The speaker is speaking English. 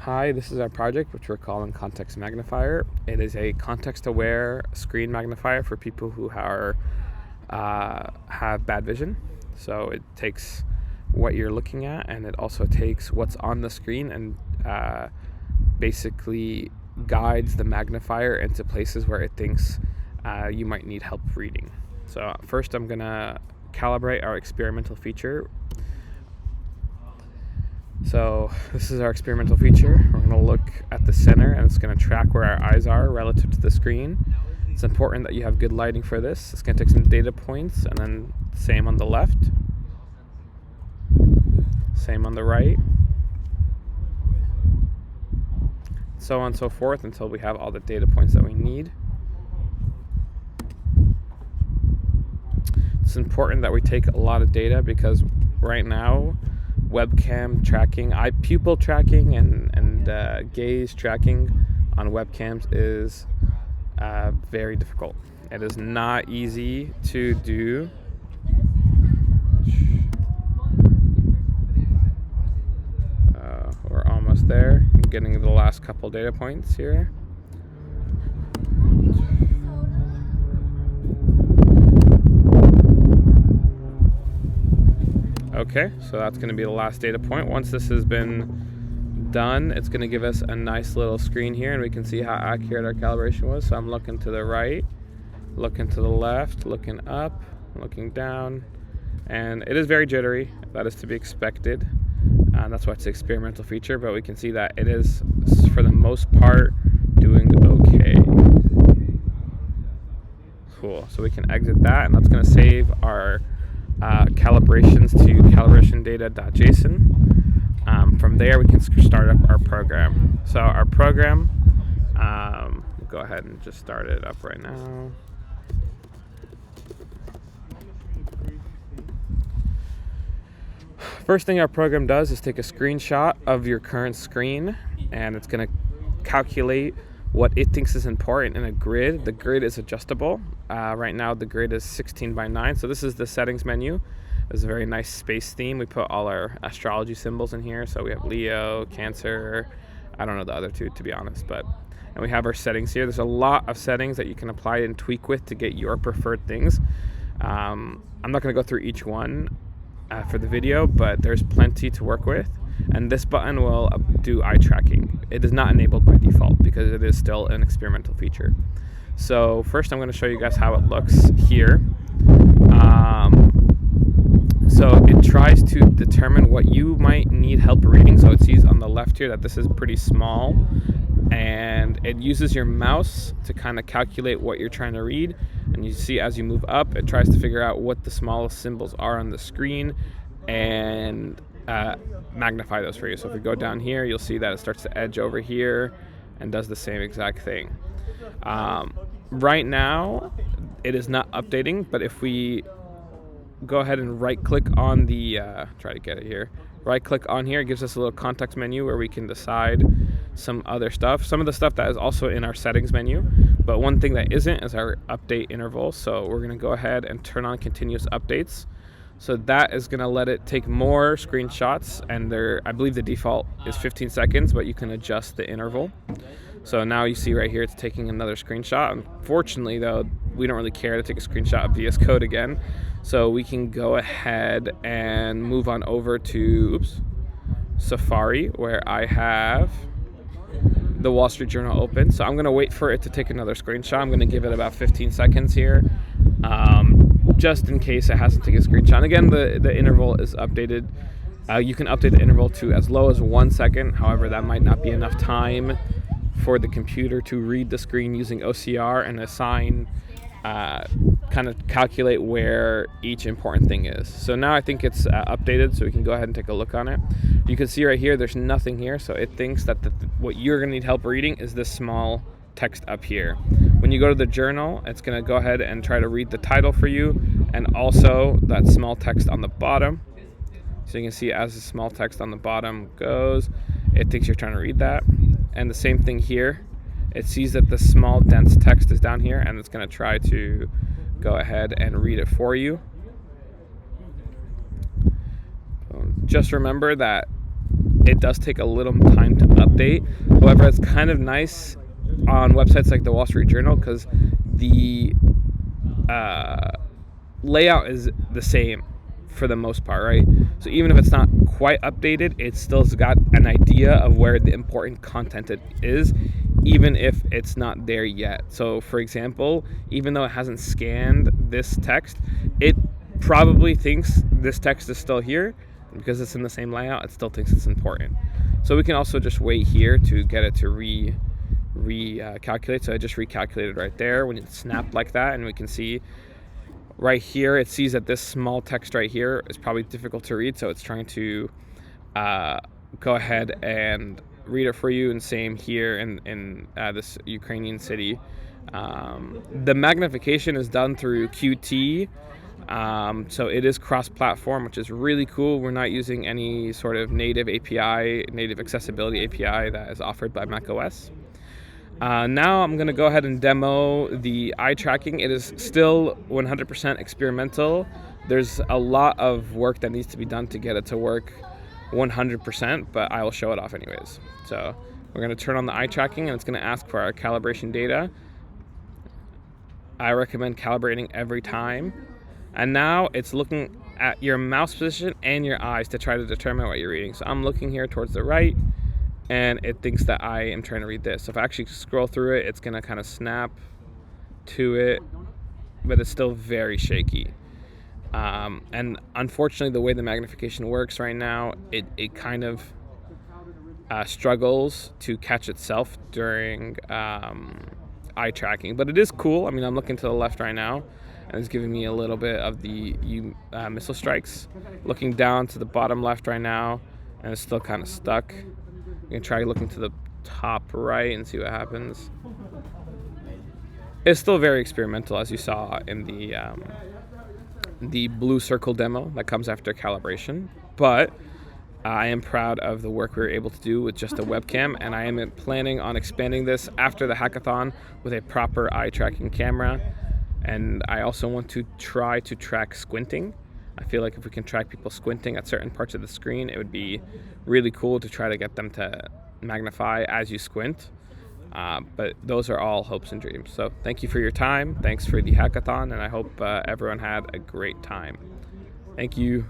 Hi, this is our project, which we're calling Context Magnifier. It is a context-aware screen magnifier for people who are have bad vision. So it takes what you're looking at, and it also takes what's on the screen and basically guides the magnifier into places where it thinks you might need help reading. So first, I'm gonna calibrate our experimental feature. So this is our experimental feature. We're going to look at the center, and it's going to track where our eyes are relative to the screen. It's important that you have good lighting for this. It's going to take some data points, and then same on the left, same on the right, so on and so forth until we have all the data points that we need. It's important that we take a lot of data because right now webcam tracking, eye pupil tracking, and gaze tracking on webcams is very difficult. It is not easy to do. We're almost there. I'm getting the last couple data points here. Okay, so that's going to be the last data point. Once this has been done, it's going to give us a nice little screen here, and we can see how accurate our calibration was. So I'm looking to the right, looking to the left, looking up, looking down, and it is very jittery. That is to be expected. That's why it's an experimental feature, but we can see that it is, for the most part, doing okay. Cool, so we can exit that, and that's going to save our calibrations to calibration.data.json. From there, we can start up our program. So our program, we'll go ahead and just start it up right now. First thing our program does is take a screenshot of your current screen, and it's going to calculate what it thinks is important in a grid. The grid is adjustable. Right now the grid is 16 by 9. So this is the settings menu. It's a very nice space theme. We put all our astrology symbols in here. So we have Leo, Cancer. I don't know the other two, to be honest, and we have our settings here. There's a lot of settings that you can apply and tweak with to get your preferred things. I'm not going to go through each one for the video, but there's plenty to work with. And this button will do eye tracking. It is not enabled by default because it is still an experimental feature. So first I'm going to show you guys how it looks here. So it tries to determine what you might need help reading. So it sees on the left here that this is pretty small, and it uses your mouse to kind of calculate what you're trying to read. And you see as you move up, it tries to figure out what the smallest symbols are on the screen and magnify those for you. So if we go down here, you'll see that it starts to edge over here and does the same exact thing. Right now it is not updating, but if we go ahead and right click on the try to get it here, right click on here, it gives us a little context menu where we can decide some other stuff, some of the stuff that is also in our settings menu, but one thing that isn't is our update interval. So we're going to go ahead and turn on continuous updates. So that is going to let it take more screenshots, and I believe the default is 15 seconds, but you can adjust the interval. So now you see right here it's taking another screenshot. Unfortunately though, we don't really care to take a screenshot of VS Code again. So we can go ahead and move on over to Safari, where I have the Wall Street Journal open. So I'm going to wait for it to take another screenshot. I'm going to give it about 15 seconds here. Just in case it hasn't taken a screenshot. And again, the interval is updated. You can update the interval to as low as 1 second. However, that might not be enough time for the computer to read the screen using OCR and assign, kind of calculate where each important thing is. So now I think it's updated, so we can go ahead and take a look on it. You can see right here, there's nothing here. So it thinks that what you're going to need help reading is this small text up here. When you go to the journal, it's going to go ahead and try to read the title for you, and also that small text on the bottom. So you can see as the small text on the bottom goes, it thinks you're trying to read that. And the same thing here, it sees that the small dense text is down here, and it's going to try to go ahead and read it for you. Just remember that it does take a little time to update. update. However, it's kind of nice on websites like the Wall Street Journal because the layout is the same for the most part, right? So even if it's not quite updated, it still's got an idea of where the important content it is, even if it's not there yet. So for example, even though it hasn't scanned this text, it probably thinks this text is still here. Because it's in the same layout, it still thinks it's important. So we can also just wait here to get it to recalculate. So I just recalculated right there when it snapped like that, and we can see right here, it sees that this small text right here is probably difficult to read, so it's trying to go ahead and read it for you, and same here in this Ukrainian city. The magnification is done through Qt, so it is cross-platform, which is really cool. We're not using any sort of native API, native accessibility API that is offered by macOS. Now I'm going to go ahead and demo the eye tracking. It is still 100% experimental. There's a lot of work that needs to be done to get it to work 100%, but I will show it off anyways. So we're going to turn on the eye tracking, and it's going to ask for our calibration data. I recommend calibrating every time. And now it's looking at your mouse position and your eyes to try to determine what you're reading. So I'm looking here towards the right, and it thinks that I am trying to read this. So if I actually scroll through it, it's going to kind of snap to it, but it's still very shaky. And unfortunately, the way the magnification works right now, it kind of struggles to catch itself during eye tracking. But it is cool. I mean, I'm looking to the left right now, and it's giving me a little bit of the missile strikes. Looking down to the bottom left right now, and it's still kind of stuck. You can try looking to the top right and see what happens. It's still very experimental, as you saw in the blue circle demo that comes after calibration. But I am proud of the work we were able to do with just a webcam, and I am planning on expanding this after the hackathon with a proper eye tracking camera. And I also want to try to track squinting. I feel like if we can track people squinting at certain parts of the screen, it would be really cool to try to get them to magnify as you squint. But those are all hopes and dreams. So thank you for your time. Thanks for the hackathon, and I hope everyone had a great time. Thank you.